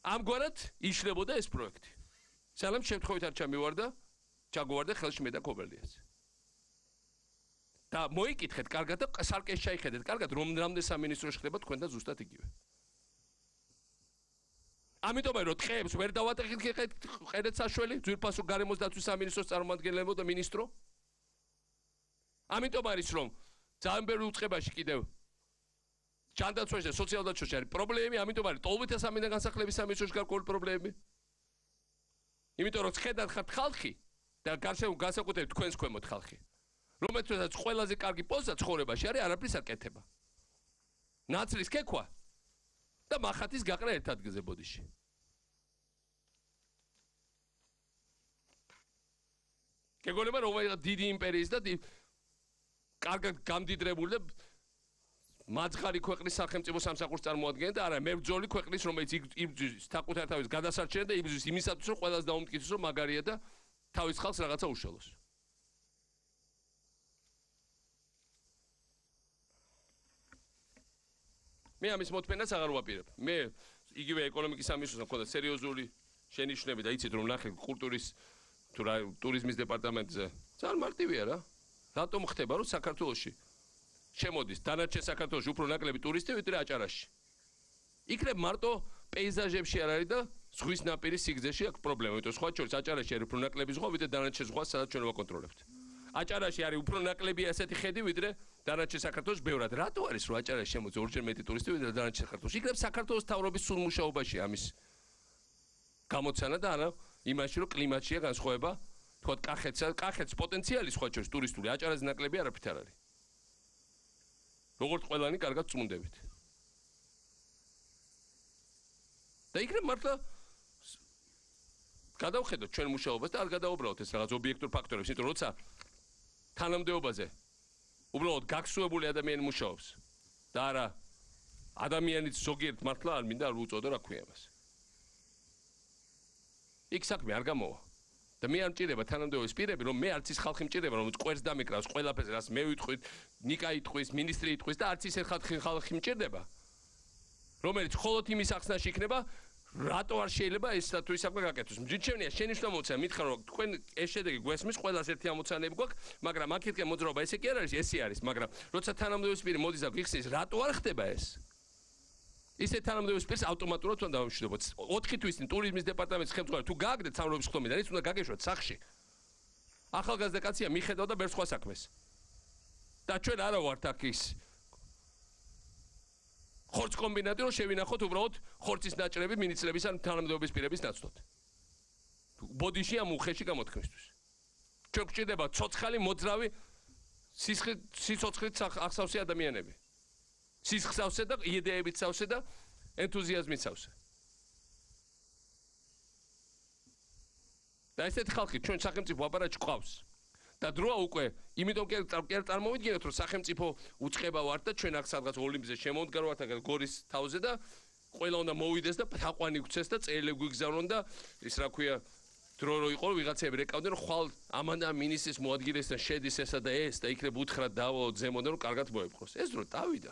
ამგვარად იშლებოდა ეს პროექტი. სალამ შემთხვევით არ ჩამივარდა, ჩაგვარდა ხელში მე და კობელიას. და მოიკითხეთ კარგად და სარკეს ჩაიხედეთ კარგად რომ რამდენ სამინისტროში ხდება თქვენ და ზუსტად იგივე. ამიტომයි რომ ტყეებს ვერ დავატეხით ყედეთ საშველი ძვირფასო გარემოს დაცვის სამინისტროს წარმომადგენლებო და მინისტრო. ამიტომ არის რომ ძალიან ბევრი უწყებაში კიდევ ჯანდაცვაში და სოციალდაცვაში არის პრობლემები, ამიტომ არის ტოლმეთა სამინდა განსახლების სამინისტროში გარკვეული პრობლემები. იმიტომ რომ ხედავთ ხართ ხალხი და განსაკუთრებით თქვენს ქვემოთ ხალხი. რომელთაც ყველაზე კარგი პოზიცია ცხოვრებაში არის არაფრის არ კეთება. ნაცრის კექვა და მახათის გაყრა ერთ ადგილზე ბოდიში. გეგონება რომ დიდი იმპერიის და კარგად გამდიდრებული და მაძღარი ქვეყნის სახელმწიფო სამსახურს წარმოადგენენ და არა მებრძოლი ქვეყნის რომელიც იბრძვის საკუთარ თავის გადასარჩენად და იბრძვის იმისათვის რომ ყველას დაუმტკიცოს რომ მაგარია და თავის ხალხს რაღაცა უშველოს. მე ამის მოთმენას აღარ ვაპირებ. მე იგივე ეკონომიკის სამინისტროს მქონდა სერიოზული შენიშვნები და იცით რომ ნახე კულტურის თუ რა ტურიზმის დეპარტამენტზე ძალიან მარტივია რა. რატომ ხდება რომ საქართველოში შემოდის დანარჩენ საქართველოში უფრო ნაკლები ტურისტი ვიდრე აჭარაში. იქნებ მარტო პეიზაჟებში არ არის და ზღვის ნაპირის სიგრძეში აქვს პრობლემა, იმიტომ სხვა შორის აჭარაში არის უფრო ნაკლები ზღვა ვიდრე დანარჩენ ზღვას სადაც ჩვენ ვაკონტროლებთ. აჭარაში არის უფრო ნაკლები ასეთი ხედი ვიდრე დანარჩენ საქართველოს ბევრად. რატო არის რომ აჭარაში შემოდის ორჯერ მეტი ტურისტი ვიდრე დანარჩენ საქართველოში? იქნებ საქართველოს თავრობის სულ მუშაობაში ამის გამოცანა და არა იმაში რომ კლიმატშია განსხვავება, თქვათ კახეთს პოტენციალი სხვა შორის ტურისტული აჭარაზე ნაკლები არაფრით არ არის. როგორც ყველანი კარგად წმუნდებით. და იქნებ მართლა გადავხედოთ ჩვენ მუშაობას და არ გადაუბრალოთ ეს რაღაც ობიექტურ ფაქტორებს, იმიტომ რომ როცა თანამდებობაზე უბრალოდ გაქსუებული ადამიანი მუშაობს და არა ადამიანის ზოგიერთ მართლა არ მინდა არ უწოდო რა ქვია მას. იქ საქმე არ გამოვა. და მე არ მჭირდება თანამდებობის პირები, რომ მე არც ის ხალხი მჭირდება, რომ კვერს დამეკრავს ყველაფერს, რაც მე ვიტყვით, ნიკა იტყვის, მინისტრი იტყვის და არც ისეთ ხალხი მჭირდება, რომელიც მხოლოდ იმის ახსნაში იქნება, რატო არ შეიძლება ეს თუ ის საქმე გაკეთოს. მჯერჩენია შენიშვნა მოცა, მითხრა რომ თქვენ ეს შედეგი გვესმის, ყველას ერთი ამოცანები გვაქვს, მაგრამ აქეთკენ მოძრაობა ესე კი არ არის, ესე არის, მაგრამ როცა თანამდებობის პირი მოდის და გიხსნის, რატო არ ხდება ეს? ისე თანამდებობის პირს ავტომატურად უნდა დავამშვიდობოთ. 4 თვის წინ ტურიზმის დეპარტამენტის ხელმძღვანელი თუ გააგდეთ სამრობის ხდომიდან, ის უნდა გაგეშვათ სახში. ახალგაზრდა კაცია მიხედავ და ბევრ სხვა საქმეს. და ჩვენ არა ვართ აქ ის ხორც კომბინატი რომ შევინახოთ უბრალოდ ხორცის ნაჭრები მინისტრების ან თანამდებობის პირების ნაცვლად. ბოდიში ამ უხეში გამოთქმისთვის. ჩვენ გვჭირდება ცოცხალი მოძრავი სიცოცხლით ახსავსე ადამიანები. სისხლსავსე და იდეებით სავსე და ენთუზიაზმით სავსე. და ესეთი ხალხი ჩვენ სახელმწიფო აპარატში ყავს. და დროა უკვე, იმიტომ კი არ წარმოვიდგინოთ რომ სახელმწიფო უწყება ვართ და ჩვენ აქ სადღაც ოლიმპზე შემოვდგარ ვართ აქ გორის თავზე და ყველა უნდა მოვიდეს და თაყვანი გვცეს და წელები გვიგზავნონ და ის რა ქვია დრო რო იყო ვიღაცები რეკავდნენ რომ ხვალ ამან მინისტრის მოადგილესთან შედის ესა და ეს და იქნებ უთხრა დავო ზემოდან რომ კარგად მოეპყროს. ეს დრო დავიდა.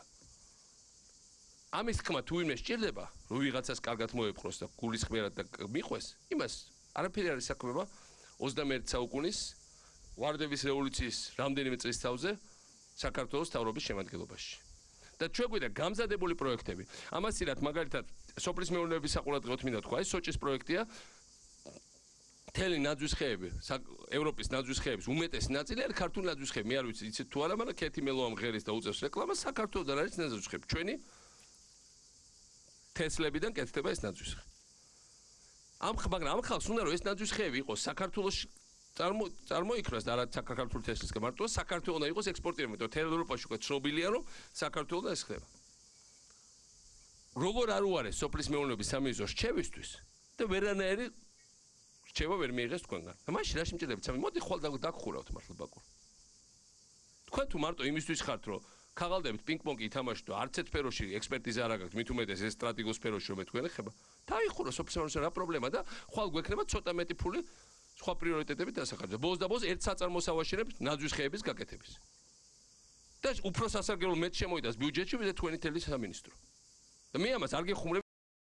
ამის თქმა თუ ვინმე სჭირდება, რომ ვიღაცას კარგად მოეპყროს და გულისხმიერად და მიყვეს, იმას არაფერი არის საქმეა 21 საუკუნის ვარდების რევოლუციის რამდენიმე წლის თავზე საქართველოს თავრობის შემადგენლობაში. და ჩვენ გვინდა გამზადებული პროექტები. ამასთანავე მაგალითად სოფლის მეურნეობის საყურადღებოდ მინდა თქვა, ეს სოჭის პროექტია. მთელი ნაძვის ხეები, ევროპის ნაძვის ხეების უმეტესი ნაწილი არის ქართული ნაძვის ხეები. მე არ ვიცი, იცით თუ არა, მაგრამ ქეთი მელოამ ღერის და უწევს რეკლამას საქართველოსთან არის ნაძვის ხეები. ჩვენი თესლებიდან კეთდება ეს ნაძვის ხე. მაგრამ ამ ხალხს უნდა რომ ეს ნაძვის ხეები იყოს საქართველოს წარმოიქრას და არა საქართველოს თესლისგან მარტო საქართველოს უნდა იყოს ექსპორტირებული, იმიტომ თელ ევროპაში უკვე ცნობილია რომ საქართველოს ეს ხდება. როგორ არ უარეს სოფლის მეურნეობის სამინისტროს რჩევისთვის და ვერანაირი რჩევა ვერ მიიღეს თქვენგან. და მაშინ რა შემჭირდება? მოდი ხვალ დაგხურავთ მართლა ბაკურ. თქვენ თუ მარტო იმისთვის ხართ რომ ქაღალდებით პინგ-პონგი ითამაშოთ და არც ერთ სფეროში ექსპერტიზა არ აქვს, მით უმეტეს ეს სტრატეგიულ სფეროში რომ თქვენ ეხება. დაიხურო სოფლის მეურნეობის რა პრობლემა და ხვალ გვექნება ცოტა მეტი ფული სხვა პრიორიტეტებით დასახარჯა. ბოლოს და ბოლოს ერთ საწარმოს ავაშენებთ ნაძვის ხეების გაკეთების. და უფრო სასარგებლო მეტ შემოიტანს ბიუჯეტში ვიდრე თქვენი თელი სამინისტრო. და მე ამას არ გეხუმრებ